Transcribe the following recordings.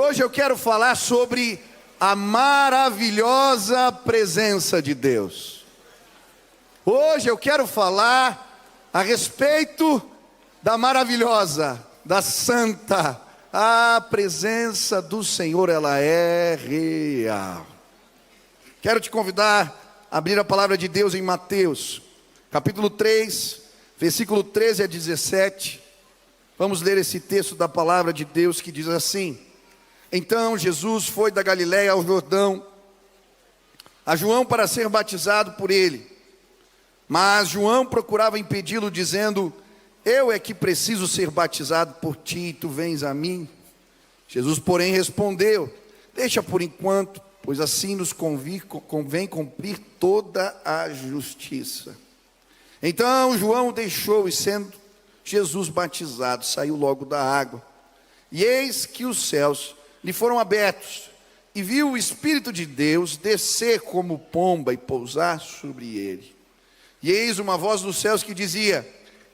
Hoje eu quero falar sobre a maravilhosa presença de Deus. Hoje eu quero falar a respeito da maravilhosa, da santa, a presença do Senhor, ela é real. Quero te convidar a abrir a palavra de Deus em Mateus, capítulo 3, versículo 13 a 17. Vamos ler esse texto da palavra de Deus que diz assim: Então Jesus foi da Galiléia ao Jordão, a João para ser batizado por ele. Mas João procurava impedi-lo, dizendo: Eu é que preciso ser batizado por ti, e tu vens a mim? Jesus, porém, respondeu: Deixa por enquanto, pois assim nos convém cumprir toda a justiça. Então João o deixou, e sendo Jesus batizado, saiu logo da água. E eis que os céus lhe foram abertos, e viu o Espírito de Deus descer como pomba e pousar sobre ele. E eis uma voz dos céus que dizia: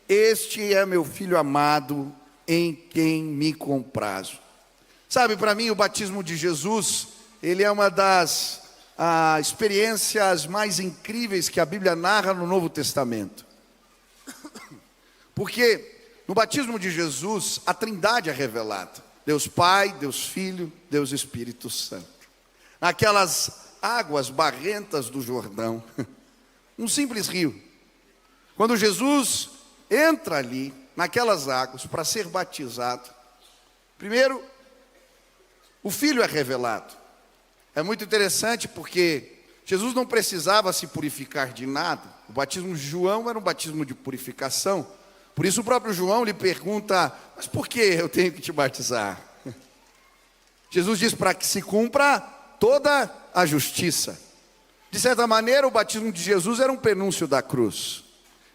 Este é meu Filho amado, em quem me comprazo. Sabe, para mim o batismo de Jesus, ele é uma das experiências mais incríveis que a Bíblia narra no Novo Testamento. Porque no batismo de Jesus, a Trindade é revelada: Deus Pai, Deus Filho, Deus Espírito Santo. Naquelas águas barrentas do Jordão, um simples rio. Quando Jesus entra ali, naquelas águas, para ser batizado, primeiro, o Filho é revelado. É muito interessante porque Jesus não precisava se purificar de nada. O batismo de João era um batismo de purificação. Por isso o próprio João lhe pergunta: Mas por que eu tenho que te batizar? Jesus diz: para que se cumpra toda a justiça. De certa maneira, o batismo de Jesus era um prenúncio da cruz.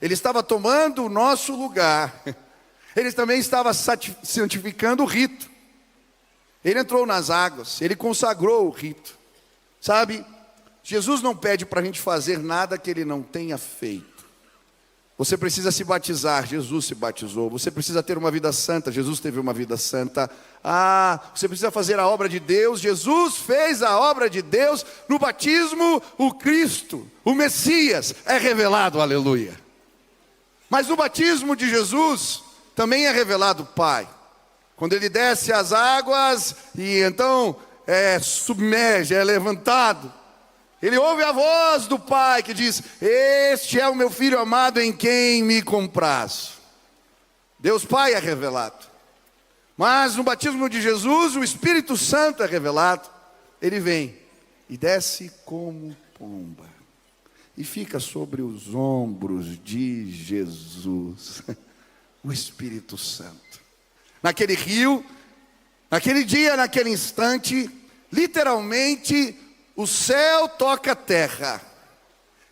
Ele estava tomando o nosso lugar. Ele também estava santificando o rito. Ele entrou nas águas, ele consagrou o rito. Sabe, Jesus não pede para a gente fazer nada que ele não tenha feito. Você precisa se batizar, Jesus se batizou. Você precisa ter uma vida santa, Jesus teve uma vida santa. Você precisa fazer a obra de Deus, Jesus fez a obra de Deus. No batismo, o Cristo, o Messias, é revelado, aleluia. Mas no batismo de Jesus, também é revelado o Pai. Quando ele desce as águas, e então submerge, é levantado, ele ouve a voz do Pai que diz: Este é o meu Filho amado, em quem me comprazo. Deus Pai é revelado. Mas no batismo de Jesus, o Espírito Santo é revelado. Ele vem e desce como pomba, e fica sobre os ombros de Jesus, o Espírito Santo. Naquele rio, naquele dia, naquele instante, literalmente, o céu toca a terra.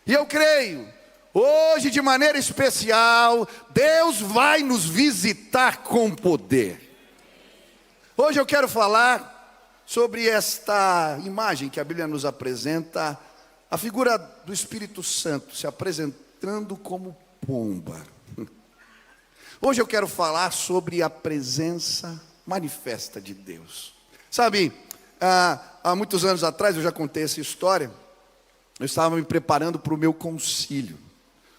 E eu creio, hoje de maneira especial, Deus vai nos visitar com poder. Hoje eu quero falar sobre esta imagem que a Bíblia nos apresenta, a figura do Espírito Santo se apresentando como pomba. Hoje eu quero falar sobre a presença manifesta de Deus. Sabe, há muitos anos atrás, eu já contei essa história, eu estava me preparando para o meu concílio.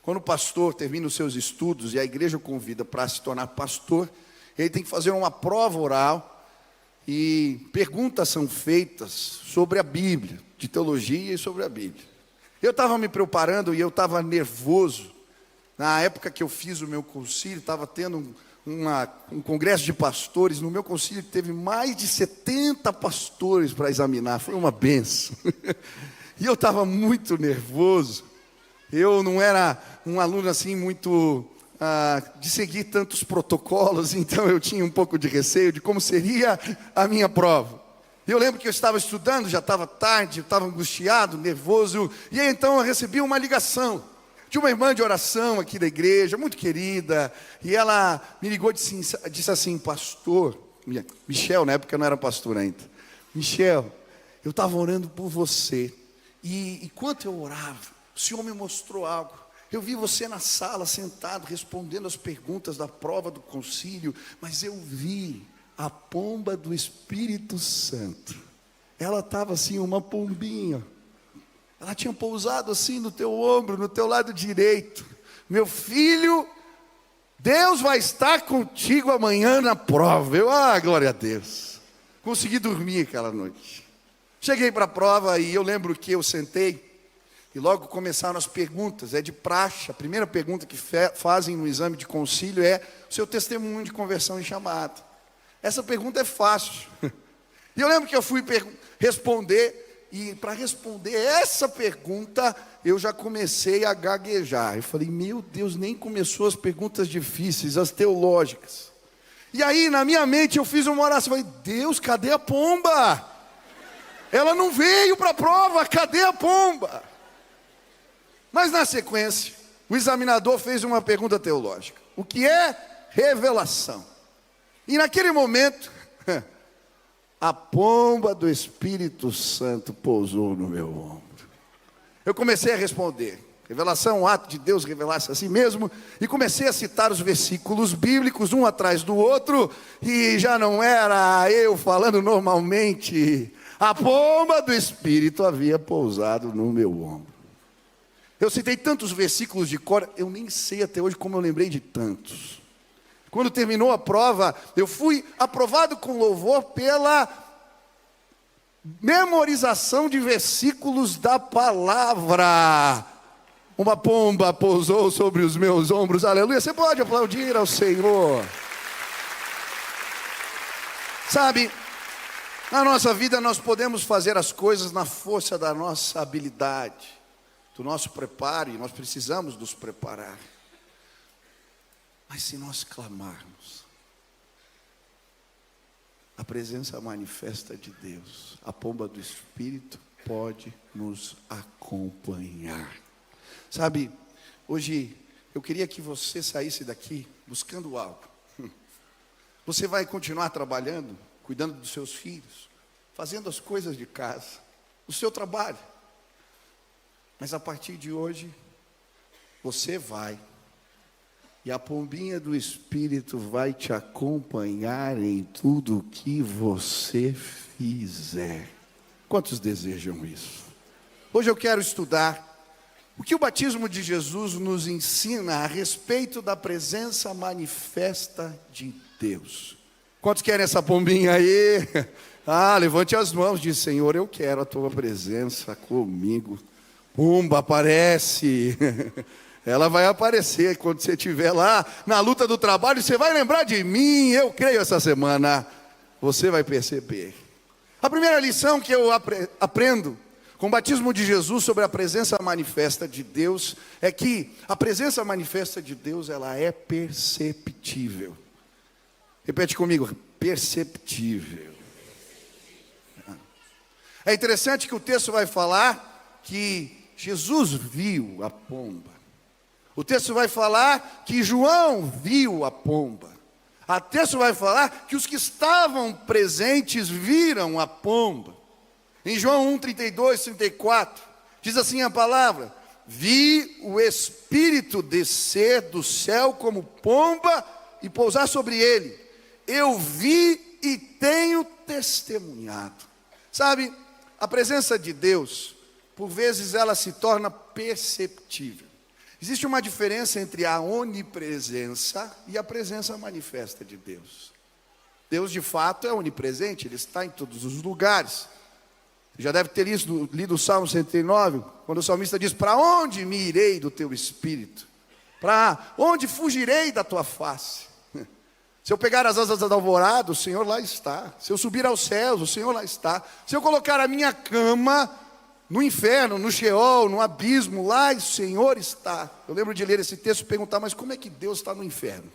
Quando o pastor termina os seus estudos e a igreja o convida para se tornar pastor, ele tem que fazer uma prova oral e perguntas são feitas sobre a Bíblia, de teologia e sobre a Bíblia. Eu estava me preparando e eu estava nervoso. Na época que eu fiz o meu concílio, estava tendo um congresso de pastores. No meu concílio teve mais de 70 pastores para examinar, foi uma benção. E eu estava muito nervoso. Eu não era um aluno assim muito de seguir tantos protocolos, então eu tinha um pouco de receio de como seria a minha prova. Eu lembro que eu estava estudando, já estava tarde, eu estava angustiado, nervoso, e aí então eu recebi uma ligação de uma irmã de oração aqui da igreja, muito querida, e ela me ligou e disse assim: Pastor, Michel, na época eu não era pastor ainda, Michel, eu estava orando por você, e enquanto eu orava, o Senhor me mostrou algo. Eu vi você na sala, sentado, respondendo as perguntas da prova do concílio, mas eu vi a pomba do Espírito Santo. Ela estava assim, uma pombinha. Ela tinha pousado assim no teu ombro, no teu lado direito. Meu filho, Deus vai estar contigo amanhã na prova. Glória a Deus. Consegui dormir aquela noite. Cheguei para a prova e eu lembro que eu sentei e logo começaram as perguntas. É de praxe. A primeira pergunta que fazem no exame de concílio é o seu testemunho de conversão e chamado. Essa pergunta é fácil. E eu lembro que eu fui responder. E para responder essa pergunta, eu já comecei a gaguejar. Eu falei, meu Deus, nem começou as perguntas difíceis, as teológicas. E aí, na minha mente, eu fiz uma oração. Eu falei, Deus, cadê a pomba? Ela não veio para a prova, cadê a pomba? Mas na sequência, o examinador fez uma pergunta teológica. O que é revelação? E naquele momento... a pomba do Espírito Santo pousou no meu ombro. Eu comecei a responder. Revelação, um ato de Deus revelar-se a si mesmo. E comecei a citar os versículos bíblicos, um atrás do outro. E já não era eu falando normalmente. A pomba do Espírito havia pousado no meu ombro. Eu citei tantos versículos de cor, eu nem sei até hoje como eu lembrei de tantos. Quando terminou a prova, eu fui aprovado com louvor pela memorização de versículos da palavra. Uma pomba pousou sobre os meus ombros, aleluia. Você pode aplaudir ao Senhor. Sabe, na nossa vida nós podemos fazer as coisas na força da nossa habilidade, do nosso preparo, e nós precisamos nos preparar. Mas se nós clamarmos, a presença manifesta de Deus, a pomba do Espírito pode nos acompanhar. Sabe, hoje eu queria que você saísse daqui buscando algo. Você vai continuar trabalhando, cuidando dos seus filhos, fazendo as coisas de casa, o seu trabalho. Mas a partir de hoje, você vai. E a pombinha do Espírito vai te acompanhar em tudo o que você fizer. Quantos desejam isso? Hoje eu quero estudar o que o batismo de Jesus nos ensina a respeito da presença manifesta de Deus. Quantos querem essa pombinha aí? Levante as mãos, diz, Senhor, eu quero a tua presença comigo. Pomba, aparece. Ela vai aparecer quando você estiver lá na luta do trabalho. Você vai lembrar de mim, eu creio, essa semana. Você vai perceber. A primeira lição que eu aprendo com o batismo de Jesus sobre a presença manifesta de Deus é que a presença manifesta de Deus, ela é perceptível. Repete comigo, perceptível. É interessante que o texto vai falar que Jesus viu a pomba. O texto vai falar que João viu a pomba. O texto vai falar que os que estavam presentes viram a pomba. Em João 1, 32, 34, diz assim a palavra: vi o Espírito descer do céu como pomba e pousar sobre ele. Eu vi e tenho testemunhado. Sabe, a presença de Deus, por vezes ela se torna perceptível. Existe uma diferença entre a onipresença e a presença manifesta de Deus. Deus de fato é onipresente, Ele está em todos os lugares. Você já deve ter lido o Salmo 109, quando o salmista diz: para onde me irei do teu espírito? Para onde fugirei da tua face? Se eu pegar as asas da alvorada, o Senhor lá está. Se eu subir aos céus, o Senhor lá está. Se eu colocar a minha cama no inferno, no Sheol, no abismo, lá o Senhor está. Eu lembro de ler esse texto e perguntar: mas como é que Deus está no inferno?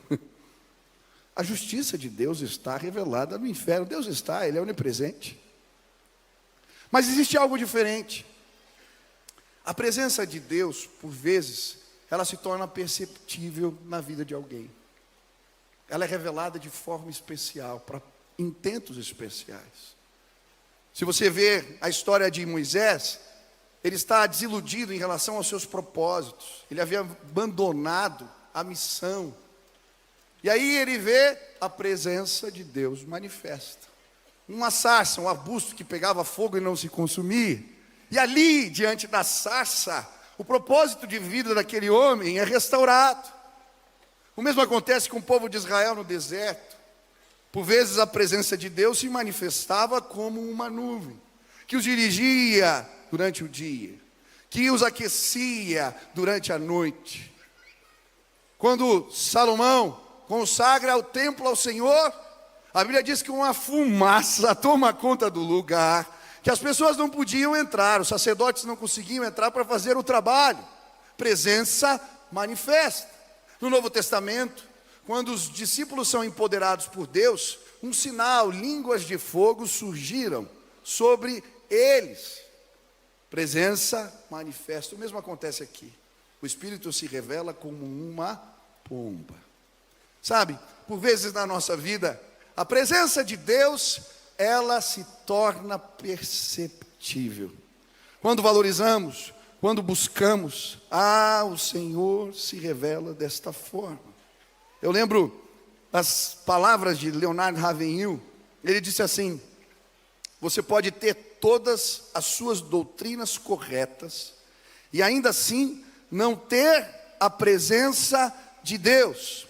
A justiça de Deus está revelada no inferno. Deus está, Ele é onipresente. Mas existe algo diferente. A presença de Deus, por vezes, ela se torna perceptível na vida de alguém. Ela é revelada de forma especial, para intentos especiais. Se você ver a história de Moisés, ele está desiludido em relação aos seus propósitos. Ele havia abandonado a missão. E aí ele vê a presença de Deus manifesta. Uma sarça, um arbusto que pegava fogo e não se consumia. E ali, diante da sarça, o propósito de vida daquele homem é restaurado. O mesmo acontece com o povo de Israel no deserto. Por vezes a presença de Deus se manifestava como uma nuvem, que os dirigia durante o dia, que os aquecia durante a noite. Quando Salomão consagra o templo ao Senhor, a Bíblia diz que uma fumaça toma conta do lugar, que as pessoas não podiam entrar, os sacerdotes não conseguiam entrar para fazer o trabalho. Presença manifesta. No Novo Testamento, quando os discípulos são empoderados por Deus, um sinal, línguas de fogo surgiram sobre eles. Presença manifesta. O mesmo acontece aqui. O Espírito se revela como uma pomba. Sabe, por vezes na nossa vida, a presença de Deus, ela se torna perceptível. Quando valorizamos, quando buscamos, o Senhor se revela desta forma. Eu lembro as palavras de Leonard Ravenhill. Ele disse assim: você pode ter todas as suas doutrinas corretas e ainda assim não ter a presença de Deus.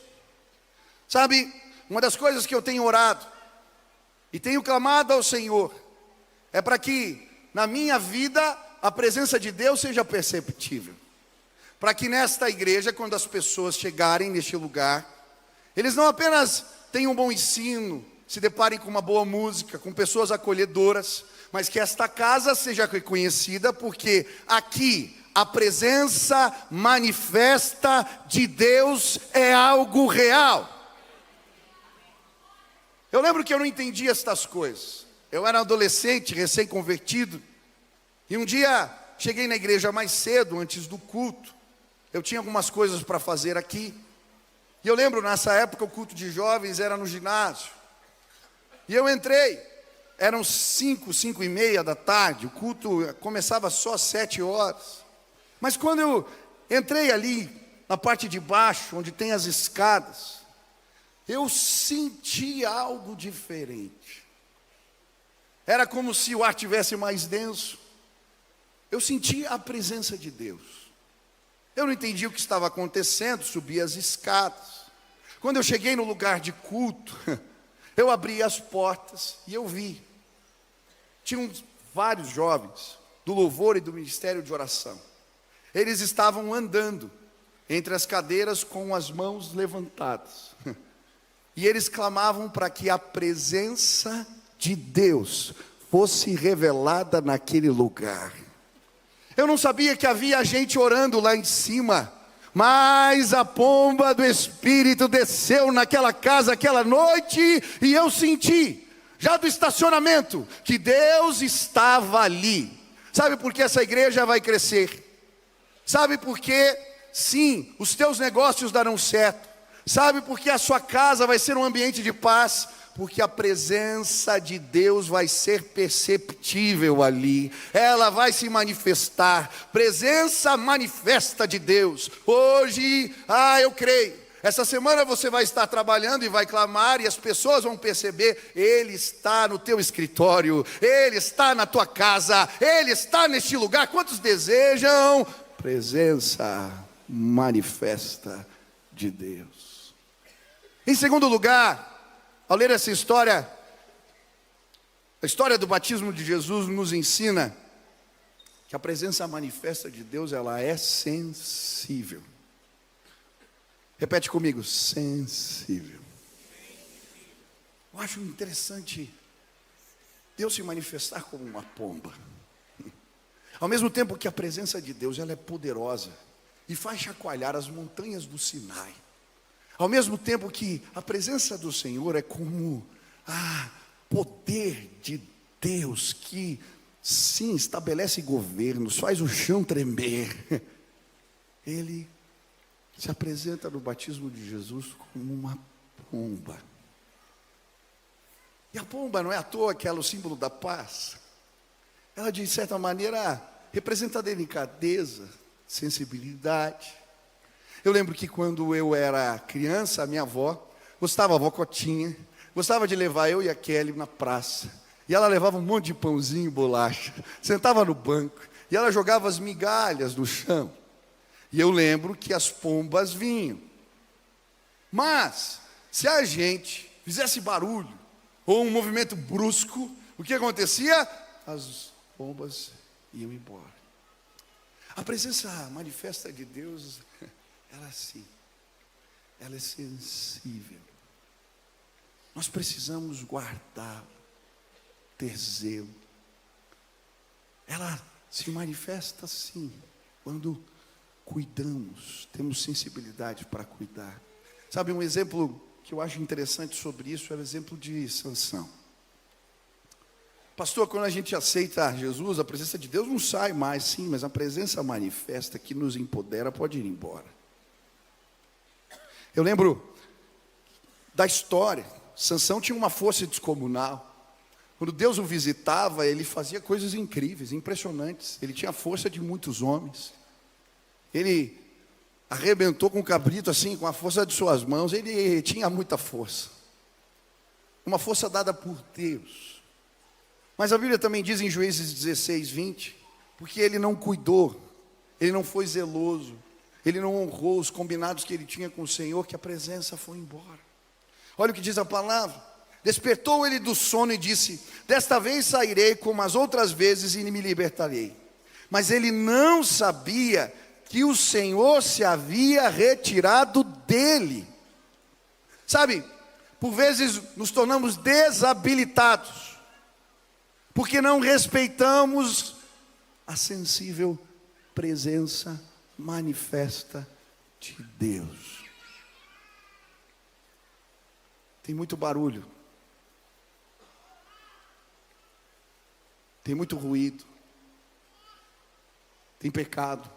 Sabe, uma das coisas que eu tenho orado e tenho clamado ao Senhor é para que na minha vida a presença de Deus seja perceptível. Para que nesta igreja, quando as pessoas chegarem neste lugar, eles não apenas tenham um bom ensino, se deparem com uma boa música, com pessoas acolhedoras, mas que esta casa seja reconhecida, porque aqui a presença manifesta de Deus é algo real. Eu lembro que eu não entendia estas coisas. Eu era adolescente, recém-convertido, e um dia cheguei na igreja mais cedo, antes do culto. Eu tinha algumas coisas para fazer aqui. E eu lembro, nessa época, o culto de jovens era no ginásio. E eu entrei, eram 5:30 da tarde, o culto começava só às 7 horas. Mas quando eu entrei ali, na parte de baixo, onde tem as escadas, eu senti algo diferente. Era como se o ar tivesse mais denso. Eu senti a presença de Deus. Eu não entendi o que estava acontecendo, subi as escadas. Quando eu cheguei no lugar de culto, eu abri as portas e eu vi. Tinham vários jovens do louvor e do ministério de oração. Eles estavam andando entre as cadeiras com as mãos levantadas. E eles clamavam para que a presença de Deus fosse revelada naquele lugar. Eu não sabia que havia gente orando lá em cima, mas a pomba do Espírito desceu naquela casa aquela noite e eu senti, já do estacionamento, que Deus estava ali. Sabe por que essa igreja vai crescer? Sabe por que, sim, os teus negócios darão certo? Sabe por que a sua casa vai ser um ambiente de paz? Porque a presença de Deus vai ser perceptível ali, ela vai se manifestar, presença manifesta de Deus. Hoje, eu creio, essa semana você vai estar trabalhando e vai clamar, e as pessoas vão perceber, Ele está no teu escritório, Ele está na tua casa, Ele está neste lugar. Quantos desejam presença manifesta de Deus? Em segundo lugar, ao ler essa história, a história do batismo de Jesus nos ensina que a presença manifesta de Deus, ela é sensível. Repete comigo, sensível. Eu acho interessante Deus se manifestar como uma pomba. Ao mesmo tempo que a presença de Deus, ela é poderosa e faz chacoalhar as montanhas do Sinai. Ao mesmo tempo que a presença do Senhor é como poder de Deus que, sim, estabelece governos, faz o chão tremer. Ele se apresenta no batismo de Jesus como uma pomba. E a pomba não é à toa que ela é o símbolo da paz. Ela, de certa maneira, representa delicadeza, sensibilidade. Eu lembro que quando eu era criança, a minha avó gostava, a avó Cotinha, gostava de levar eu e a Kelly na praça. E ela levava um monte de pãozinho e bolacha, sentava no banco, e ela jogava as migalhas no chão. E eu lembro que as pombas vinham. Mas, se a gente fizesse barulho, ou um movimento brusco, o que acontecia? As pombas iam embora. A presença manifesta de Deus, ela é assim, ela é sensível. Nós precisamos guardá-la, ter zelo. Ela se manifesta assim, quando cuidamos, temos sensibilidade para cuidar. Sabe, um exemplo que eu acho interessante sobre isso é o exemplo de Sansão. Pastor, quando a gente aceita Jesus, a presença de Deus não sai mais, sim, mas a presença manifesta que nos empodera pode ir embora. Eu lembro da história. Sansão tinha uma força descomunal. Quando Deus o visitava, ele fazia coisas incríveis, impressionantes. Ele tinha a força de muitos homens. Ele arrebentou com o cabrito assim, com a força de suas mãos. Ele tinha muita força. Uma força dada por Deus. Mas a Bíblia também diz em Juízes 16, 20, porque ele não cuidou, ele não foi zeloso, ele não honrou os combinados que ele tinha com o Senhor, que a presença foi embora. Olha o que diz a palavra. Despertou ele do sono e disse: desta vez sairei como as outras vezes e me libertarei. Mas ele não sabia que o Senhor se havia retirado dele. Sabe, por vezes nos tornamos desabilitados, porque não respeitamos a sensível presença manifesta de Deus. Tem muito barulho, tem muito ruído, tem pecado,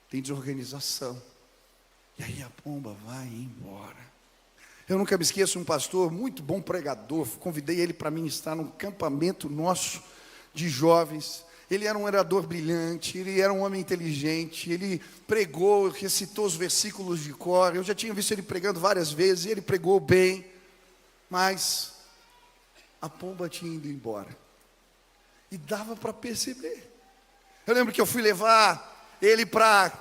tem desorganização, e aí a pomba vai embora. Eu nunca me esqueço, um pastor, muito bom pregador, convidei ele para ministrar num campamento nosso de jovens. Ele era um orador brilhante, ele era um homem inteligente, ele pregou, recitou os versículos de cor. Eu já tinha visto ele pregando várias vezes, e ele pregou bem, mas a pomba tinha ido embora, e dava para perceber. Eu lembro que eu fui levar ele para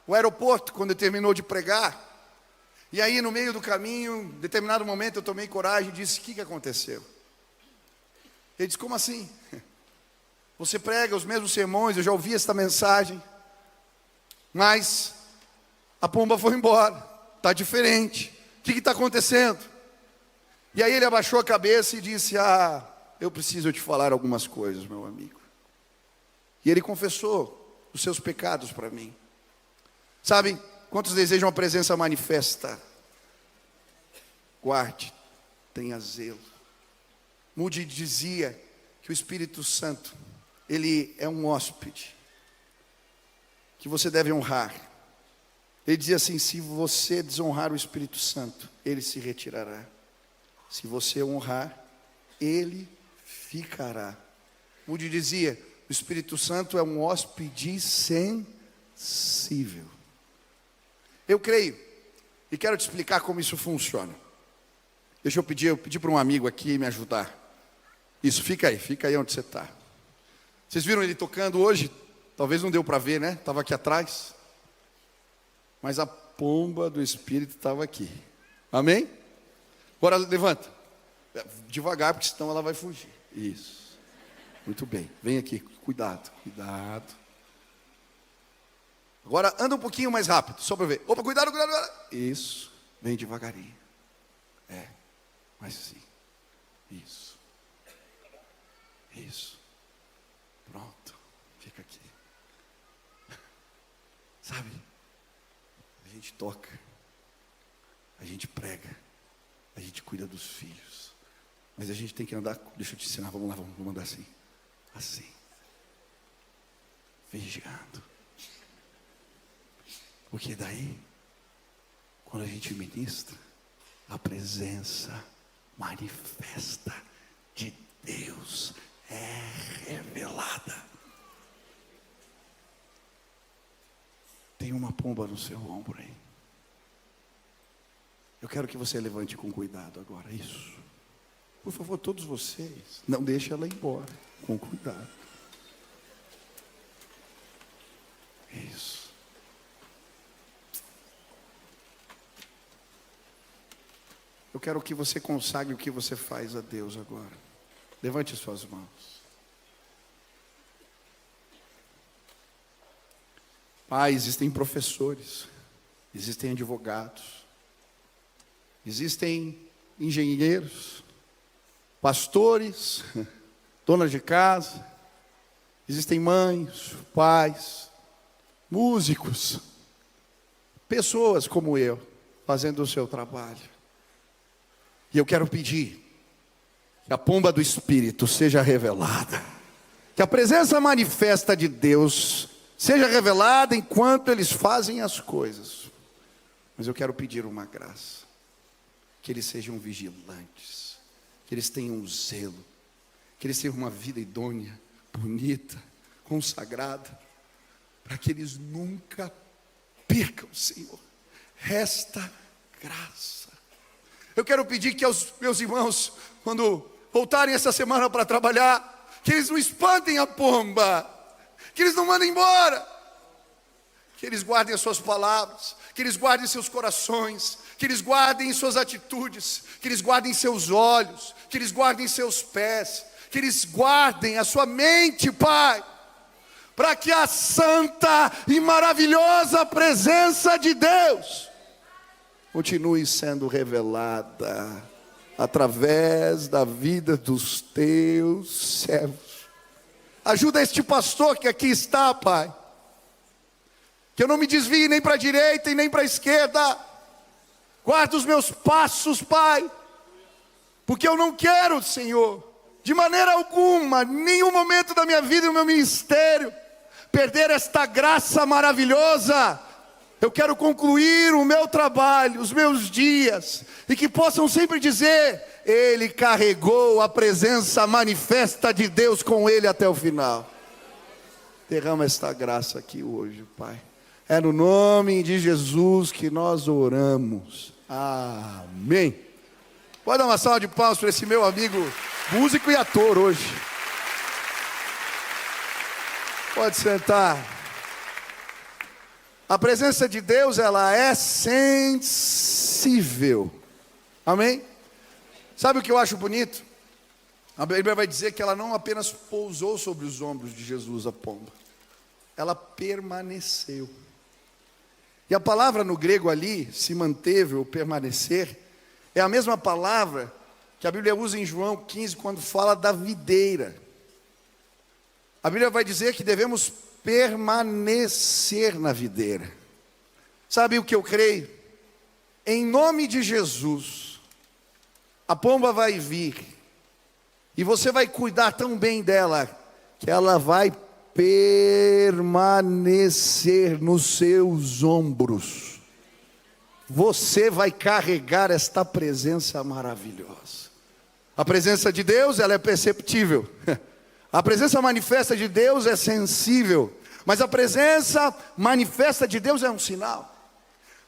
o aeroporto, quando ele terminou de pregar. E aí no meio do caminho, em determinado momento eu tomei coragem e disse: o que aconteceu? Ele disse: como assim? Você prega os mesmos sermões, eu já ouvi esta mensagem, mas a pomba foi embora, está diferente, o que está acontecendo? E aí ele abaixou a cabeça e disse: eu preciso te falar algumas coisas, meu amigo. E ele confessou os seus pecados para mim. Sabe, quantos desejam a presença manifesta? Guarde, tenha zelo. Moody dizia que o Espírito Santo, ele é um hóspede que você deve honrar. Ele dizia assim: se você desonrar o Espírito Santo, ele se retirará. Se você honrar, ele ficará. Moody dizia: o Espírito Santo é um hóspede sensível. Eu creio, e quero te explicar como isso funciona. Deixa eu pedir para um amigo aqui me ajudar. Isso, fica aí onde você está. Vocês viram ele tocando hoje? Talvez não deu para ver, né? Estava aqui atrás. Mas a pomba do Espírito estava aqui. Amém? Agora levanta. Devagar, porque senão ela vai fugir. Isso. Muito bem. Vem aqui. Cuidado. Agora anda um pouquinho mais rápido, só para ver. Opa, cuidado. Isso. Vem devagarinho. Mas sim. Isso. Pronto. Fica aqui. Sabe? A gente toca. A gente prega. A gente cuida dos filhos. Mas a gente tem que andar. Deixa eu te ensinar. Vamos lá, vamos andar assim. Assim. Vigiando. Porque daí, quando a gente ministra, a presença manifesta de Deus é revelada. Tem uma pomba no seu ombro aí. Eu quero que você levante com cuidado agora, isso. Por favor, todos vocês, não deixe ela ir embora, com cuidado. Isso. Eu quero que você consagre o que você faz a Deus agora. Levante suas mãos. Pai, existem professores, existem advogados, existem engenheiros, pastores, donas de casa, existem mães, pais, músicos, pessoas como eu, fazendo o seu trabalho. E eu quero pedir que a pomba do Espírito seja revelada, que a presença manifesta de Deus seja revelada enquanto eles fazem as coisas. Mas eu quero pedir uma graça, que eles sejam vigilantes, que eles tenham um zelo, que eles tenham uma vida idônea, bonita, consagrada, para que eles nunca percam, Senhor, esta graça. Eu quero pedir que aos meus irmãos, quando voltarem essa semana para trabalhar, que eles não espantem a pomba, que eles não mandem embora, que eles guardem as suas palavras, que eles guardem seus corações, que eles guardem suas atitudes, que eles guardem seus olhos, que eles guardem seus pés, que eles guardem a sua mente, Pai, para que a santa e maravilhosa presença de Deus continue sendo revelada através da vida dos teus servos. Ajuda este pastor que aqui está, Pai, que eu não me desvie nem para a direita e nem para a esquerda. Guarda os meus passos, Pai, porque eu não quero, Senhor, de maneira alguma, nenhum momento da minha vida e do meu ministério, perder esta graça maravilhosa. Eu quero concluir o meu trabalho, os meus dias, e que possam sempre dizer: ele carregou a presença manifesta de Deus com ele até o final. Derrama esta graça aqui hoje, Pai. É no nome de Jesus que nós oramos. Amém. Pode dar uma salva de palmas para esse meu amigo, músico e ator hoje. Pode sentar. A presença de Deus, ela é sensível. Amém? Sabe o que eu acho bonito? A Bíblia vai dizer que ela não apenas pousou sobre os ombros de Jesus, a pomba. Ela permaneceu. E a palavra no grego ali, se manteve ou permanecer, é a mesma palavra que a Bíblia usa em João 15, quando fala da videira. A Bíblia vai dizer que devemos permanecer na videira. Sabe o que eu creio? Em nome de Jesus, a pomba vai vir, e você vai cuidar tão bem dela, que ela vai permanecer nos seus ombros. Você vai carregar esta presença maravilhosa. A presença de Deus, ela é perceptível. A presença manifesta de Deus é sensível, mas a presença manifesta de Deus é um sinal.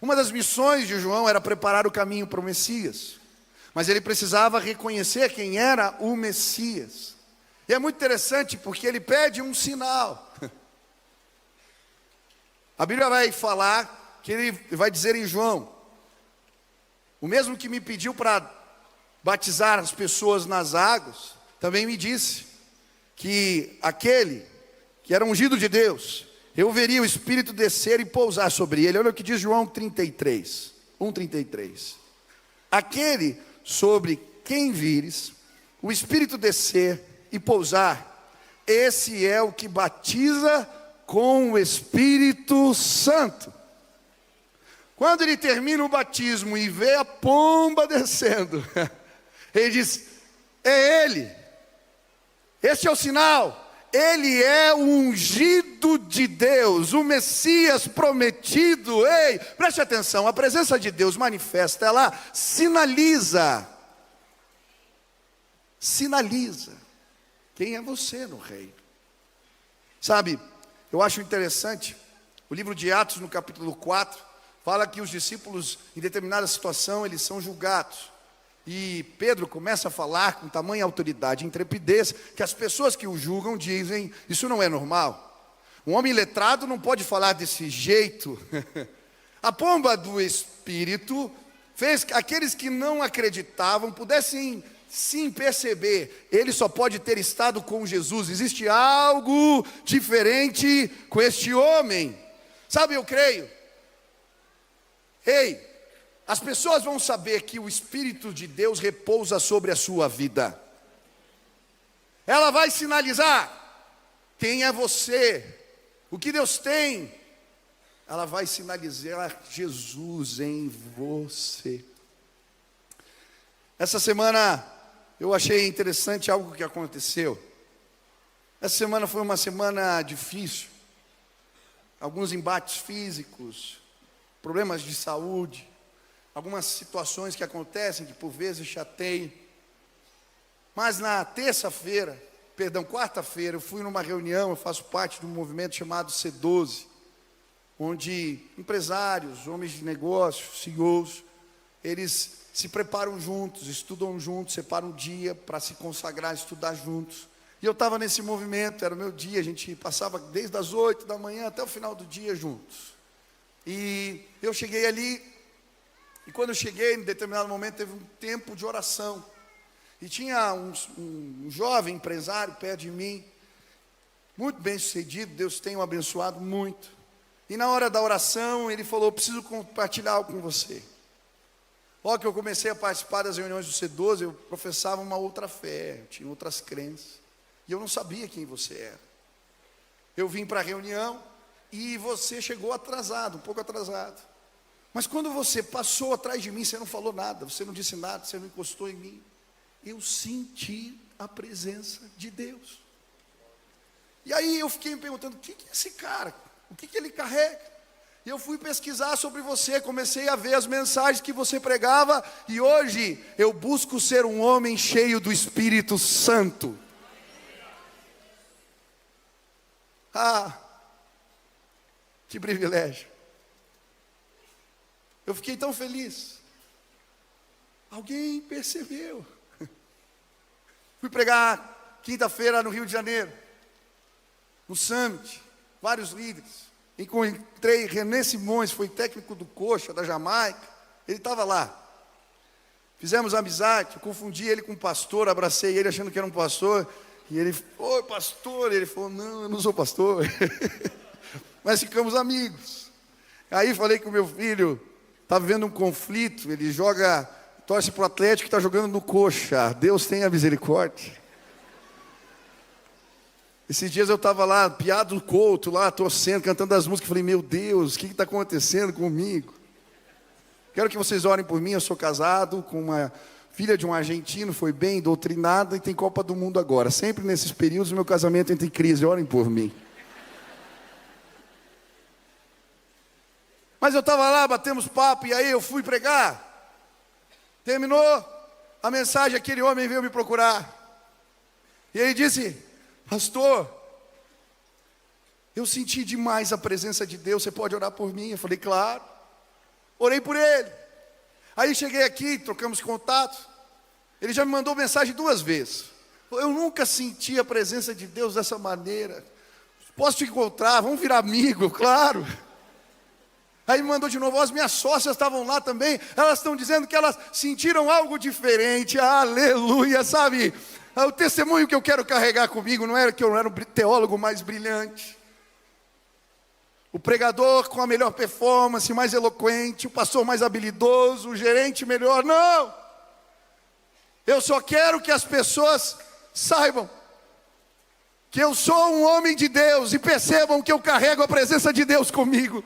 Uma das missões de João era preparar o caminho para o Messias, mas ele precisava reconhecer quem era o Messias. E é muito interessante porque ele pede um sinal. A Bíblia vai falar, que ele vai dizer em João: o mesmo que me pediu para batizar as pessoas nas águas, também me disse que aquele que era ungido de Deus, eu veria o Espírito descer e pousar sobre ele. Olha o que diz João 33, 1:33. Aquele sobre quem vires o Espírito descer e pousar, esse é o que batiza com o Espírito Santo. Quando ele termina o batismo e vê a pomba descendo, ele diz: é ele. Este é o sinal. Ele é o ungido de Deus, o Messias prometido. Ei, preste atenção, a presença de Deus manifesta, ela sinaliza quem é você no reino. Sabe, eu acho interessante, o livro de Atos no capítulo 4, fala que os discípulos, em determinada situação, eles são julgados. E Pedro começa a falar com tamanha autoridade e intrepidez, que as pessoas que o julgam dizem, isso não é normal. Um homem letrado não pode falar desse jeito. A pomba do Espírito fez que aqueles que não acreditavam pudessem sim perceber, ele só pode ter estado com Jesus, existe algo diferente com este homem. Sabe, eu creio, as pessoas vão saber que o Espírito de Deus repousa sobre a sua vida. Ela vai sinalizar quem é você, o que Deus tem. Ela vai sinalizar Jesus em você. Essa semana eu achei interessante algo que aconteceu. Essa semana foi uma semana difícil. Alguns embates físicos, problemas de saúde, algumas situações que acontecem que por vezes chateiam. Mas na quarta-feira, eu fui numa reunião, eu faço parte de um movimento chamado C12, onde empresários, homens de negócios, CEOs, eles se preparam juntos, estudam juntos, separam um dia para se consagrar, estudar juntos. E eu estava nesse movimento, era o meu dia, a gente passava desde as 8 da manhã até o final do dia juntos. E eu cheguei ali, e quando eu cheguei, em determinado momento, teve um tempo de oração. E tinha um jovem empresário perto de mim, muito bem sucedido, Deus tem o abençoado muito. E na hora da oração, ele falou, preciso compartilhar algo com você. Logo que eu comecei a participar das reuniões do C12, eu professava uma outra fé, eu tinha outras crenças. E eu não sabia quem você era. Eu vim para a reunião e você chegou atrasado, um pouco atrasado. Mas quando você passou atrás de mim, você não falou nada, você não disse nada, você não encostou em mim. Eu senti a presença de Deus. E aí eu fiquei me perguntando, o que é esse cara? O que ele carrega? E eu fui pesquisar sobre você, comecei a ver as mensagens que você pregava, e hoje eu busco ser um homem cheio do Espírito Santo. Ah, que privilégio. Eu fiquei tão feliz. Alguém percebeu. Fui pregar quinta-feira no Rio de Janeiro, no Summit, vários líderes. Encontrei René Simões, foi técnico do Coxa, da Jamaica. Ele estava lá. Fizemos amizade, eu confundi ele com um pastor, abracei ele achando que era um pastor. E ele, oi pastor, ele falou, não, eu não sou pastor. Mas ficamos amigos. Aí falei que o meu filho está vivendo um conflito, ele torce para o Atlético e está jogando no Coxa. Deus tenha misericórdia. Esses dias eu estava lá, piado do Couto, lá torcendo, cantando as músicas. Falei, meu Deus, o que está acontecendo comigo? Quero que vocês orem por mim, eu sou casado com uma filha de um argentino, foi bem doutrinada e tem Copa do Mundo agora. Sempre nesses períodos, meu casamento entra em crise, orem por mim. Mas eu estava lá, batemos papo, e aí eu fui pregar. Terminou a mensagem, aquele homem veio me procurar. E ele disse, pastor, eu senti demais a presença de Deus, você pode orar por mim? Eu falei, claro. Orei por ele. Aí cheguei aqui, trocamos contato. Ele já me mandou mensagem 2 vezes. Eu nunca senti a presença de Deus dessa maneira. Posso te encontrar, vamos virar amigo, claro. Aí me mandou de novo, as minhas sócias estavam lá também. Elas estão dizendo que elas sentiram algo diferente. Aleluia, sabe? O testemunho que eu quero carregar comigo não era que eu era o teólogo mais brilhante, o pregador com a melhor performance, mais eloquente, o pastor mais habilidoso, o gerente melhor, não. Eu só quero que as pessoas saibam que eu sou um homem de Deus e percebam que eu carrego a presença de Deus comigo.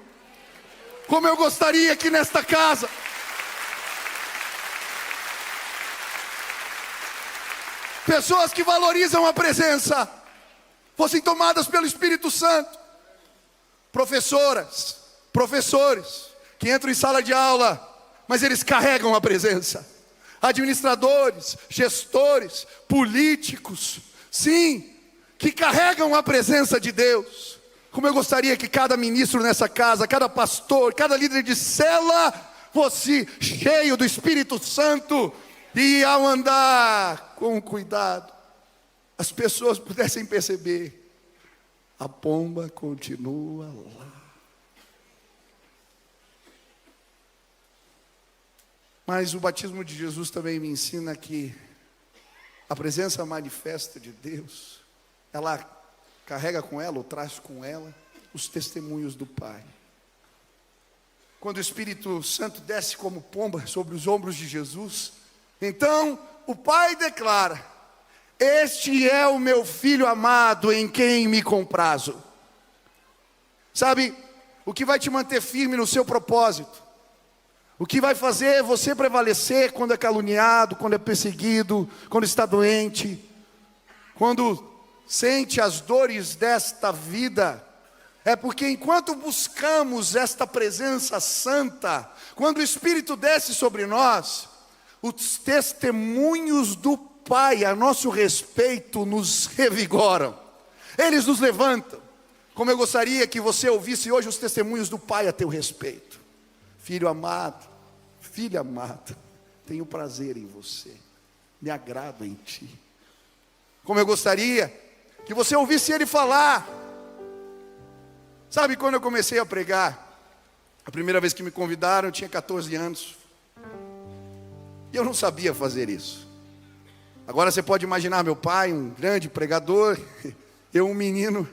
Como eu gostaria que nesta casa pessoas que valorizam a presença fossem tomadas pelo Espírito Santo. Professoras, professores que entram em sala de aula, mas eles carregam a presença. Administradores, gestores, políticos, sim, que carregam a presença de Deus. Como eu gostaria que cada ministro nessa casa, cada pastor, cada líder de cela fosse cheio do Espírito Santo, e ao andar com cuidado, as pessoas pudessem perceber: a pomba continua lá. Mas o batismo de Jesus também me ensina que a presença manifesta de Deus, ela carrega com ela, ou traz com ela, os testemunhos do Pai. Quando o Espírito Santo desce como pomba sobre os ombros de Jesus, então o Pai declara: este é o meu Filho amado, em quem me comprazo. Sabe, o que vai te manter firme no seu propósito, o que vai fazer você prevalecer quando é caluniado, quando é perseguido, quando está doente, quando sente as dores desta vida, é porque enquanto buscamos esta presença santa, quando o Espírito desce sobre nós, os testemunhos do Pai a nosso respeito nos revigoram, eles nos levantam. Como eu gostaria que você ouvisse hoje os testemunhos do Pai a teu respeito. Filho amado, filha amada, tenho prazer em você, me agrado em ti. Como eu gostaria que você ouvisse Ele falar. Sabe, quando eu comecei a pregar, a primeira vez que me convidaram, eu tinha 14 anos, e eu não sabia fazer isso. Agora você pode imaginar meu pai, um grande pregador, eu um menino.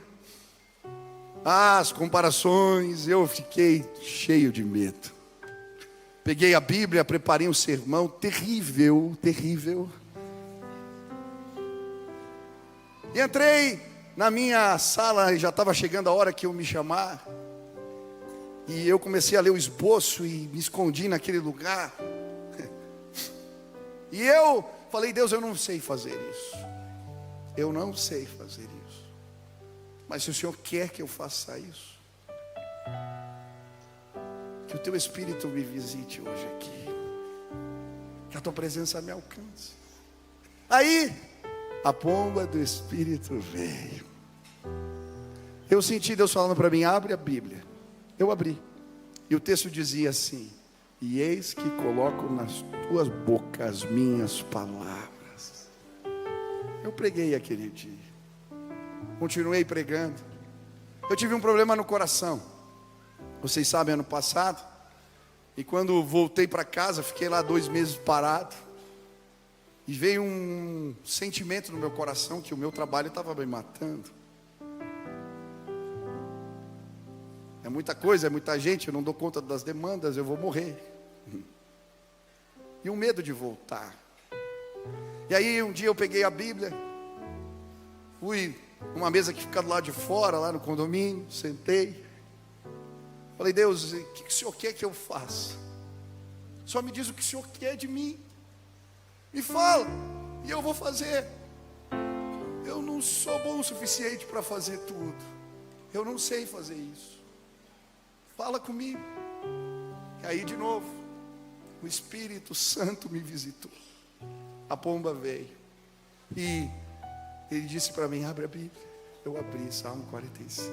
As comparações, eu fiquei cheio de medo. Peguei a Bíblia, preparei um sermão terrível, terrível. E entrei na minha sala, e já estava chegando a hora que eu me chamar. E eu comecei a ler o esboço e me escondi naquele lugar. E eu falei: Deus, eu não sei fazer isso. Eu não sei fazer isso. Mas se o Senhor quer que eu faça isso, que o Teu Espírito me visite hoje aqui, que a Tua presença me alcance. Aí, a pomba do Espírito veio. Eu senti Deus falando para mim: abre a Bíblia. Eu abri. E o texto dizia assim: e eis que coloco nas tuas bocas as minhas palavras. Eu preguei aquele dia. Continuei pregando. Eu tive um problema no coração. Vocês sabem, ano passado. E quando voltei para casa, fiquei lá 2 meses parado. E veio um sentimento no meu coração que o meu trabalho estava me matando. É muita coisa, é muita gente, eu não dou conta das demandas, eu vou morrer. E um medo de voltar. E aí um dia eu peguei a Bíblia, fui numa mesa que fica do lado de fora, lá no condomínio, sentei. Falei: Deus, o que o Senhor quer que eu faça? Só me diz o que o Senhor quer de mim. Me fala, e eu vou fazer. Eu não sou bom o suficiente para fazer tudo. Eu não sei fazer isso. Fala comigo. E aí de novo, o Espírito Santo me visitou. A pomba veio. E ele disse para mim: abre a Bíblia. Eu abri, Salmo 45.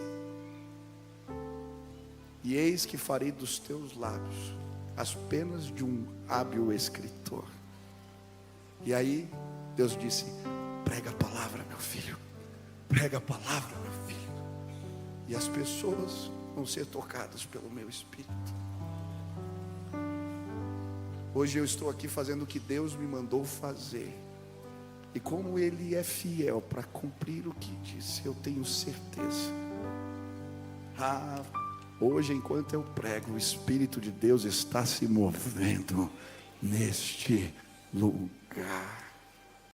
E eis que farei dos teus lábios as penas de um hábil escritor. E aí Deus disse: prega a palavra, meu filho. Prega a palavra, meu filho. E as pessoas vão ser tocadas pelo meu Espírito. Hoje eu estou aqui fazendo o que Deus me mandou fazer. E como Ele é fiel para cumprir o que disse, eu tenho certeza. Hoje, enquanto eu prego, o Espírito de Deus está se movendo neste lugar.